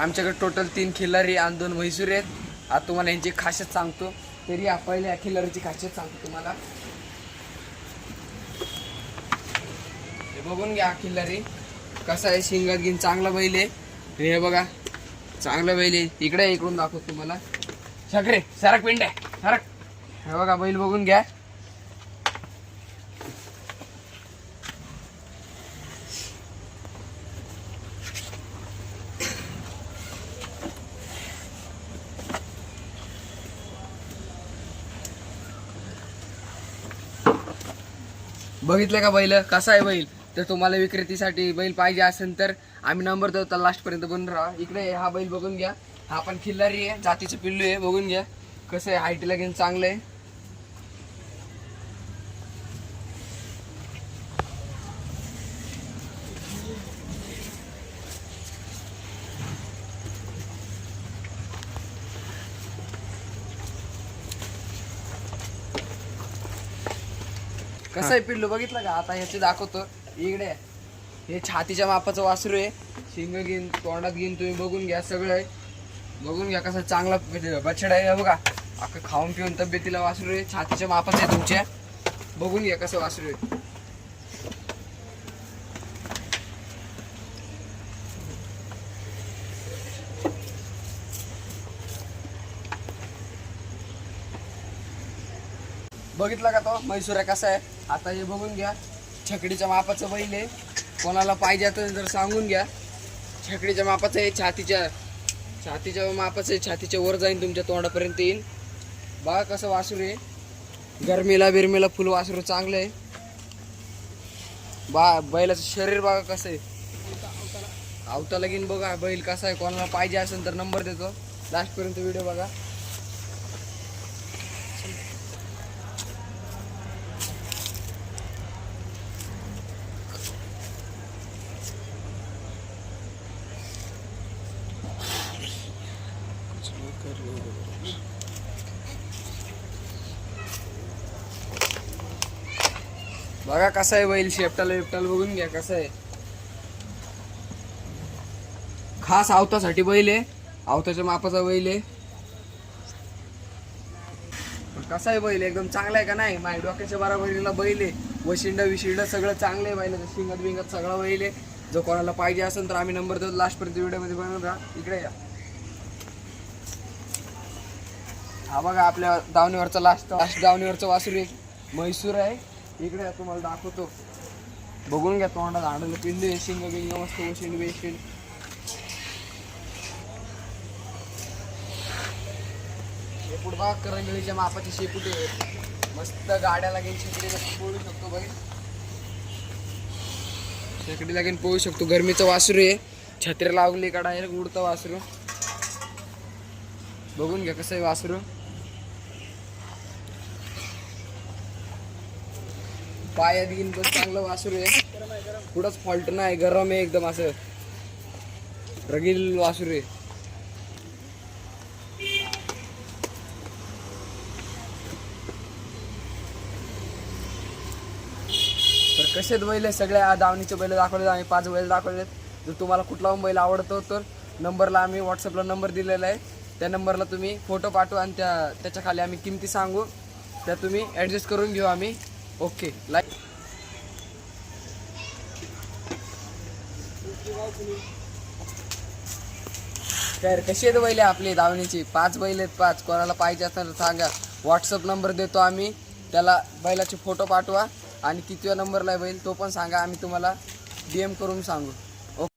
आमच्याकडे टोटल 3 खिल्लारी आणि 2 म्हैसूर आहेत। आता तुम्हाला यांची खासियत सांगतो। तरी पहिले या खिल्लारीची खासियत सांगतो तुम्हाला। हे बघून घ्या खिल्लारी कसा आहे, शिंगात घेऊन चांगला बैल आहे। हे बघा चांगला बैल आहे। इकडून दाखवतो तुम्हाला। शकरे सरक पिंड आहे सरक। हे बघा बैल बघून घ्या। बघितलं का बैल कसा आहे बैल। तर तुम्हाला विक्रेतीसाठी बैल पाहिजे असेल तर आम्ही नंबर देऊ, तर लास्ट पर्यंत बनून राहा। इकडे हा बैल बघून घ्या। हा पण खिल्लारी आहे, जातीचं पिल्लू आहे। बघून घ्या कसं आहे, हाईटला घेऊन चांगलं आहे। कसं आहे पिल्लू बघितलं का। आता ह्याचे दाखवतो। इकडे हे छातीच्या मापाचं वासरू आहे। शिंग घेऊन तोंडात घेऊन तुम्ही बघून घ्या सगळं आहे। बघून घ्या कसं चांगला बछडा आहे। बघा अख्खं खाऊन पिऊन तब्येतीला वासरू आहे। छातीच्या मापाचं आहे तुमच्या। बघून घ्या कसं वासरू आहे। बघितला का तो म्हैसूर आहे कसा आहे। आता हे बघून घ्या छकडीच्या मापाचं बैल आहे। कोणाला पाहिजे तर जर सांगून घ्या। छकडीच्या मापाचं आहे, छातीच्या मापाचं आहे। छातीच्या वर जाईन तुमच्या तोंडापर्यंत येईल। बघा कसं वासरू आहे। गरमीला बिरमीला फुल वासरू चांगलं आहे। बैलाचं शरीर बघा कसं आहे, अवताला घेऊन बघा बैल कसा आहे। कोणाला पाहिजे असेल तर नंबर देतो, लास्ट पर्यंत व्हिडिओ बघा। बघा कसा आहे बैल, शेपटाला बिपटाला बघून घ्या कसं आहे। खास आवतासाठी बैल आहे, आवताच्या मापाचा बैल आहे। कसा आहे बैल, एकदम चांगला आहे का नाही। माझ्या डोक्याच्या बराबरीला बैल आहे। वशिंड सगळं चांगलं आहे बैलाचं। शिंगत बिंगत सगळं बैल आहे। जो कोणाला पाहिजे असेल तर आम्ही नंबर देतो, लास्ट पर्यंत व्हिडिओ मध्ये बनवून राहा। इकडे या। हा बघा आपल्या दावणीवरचा लास्ट दावणीवरचा वासरू आहे, म्हैसूर आहे। इकडे तुम्हाला दाखवतो। बघून घ्या तोंडात हाडलं पिल्लू आहे। शिंग बिंग मस्त वशिंड बेशिंड। शेपूट बघा करंजळीच्या मापाची शेपूट आहे। मस्त गाड्या लागेल शेकडीला पोळू शकतो बैल। शेकडी लागेल पोळू शकतो। गरमीचं वासरू आहे। छत्री लावली का डायरेक्ट उडतं वासरू। बघून घ्या कसं आहे वासरू। पायात घेऊन पण चांगलं वासरू आहे। कुठंच फॉल्ट नाही, गरम आहे एकदम, असं रगील वासरू आहे। तर कसे बैल सगळ्या दावणीचे बैल दाखवले। आम्ही 5 बैल दाखवलेत। जर तुम्हाला कुठला बैल आवडतो तर नंबरला आम्ही व्हॉट्सअपला नंबर दिलेला आहे, त्या नंबरला तुम्ही फोटो पाठवा आणि त्याच्या खाली आम्ही किमती सांगू, त्या तुम्ही ॲडजस्ट करून घेऊ आम्ही। Okay like. तर कशी आहेत बैल आपली दावणीची। 5 बैल आहेत, 5। कोणाला पाहिजे असेल तर सांगा, व्हॉट्सअप नंबर देतो आम्ही, त्याला बैलाचे फोटो पाठवा आणि कितव्या नंबरला आहे बैल तो पण सांगा, आम्ही तुम्हाला DM करून सांगू।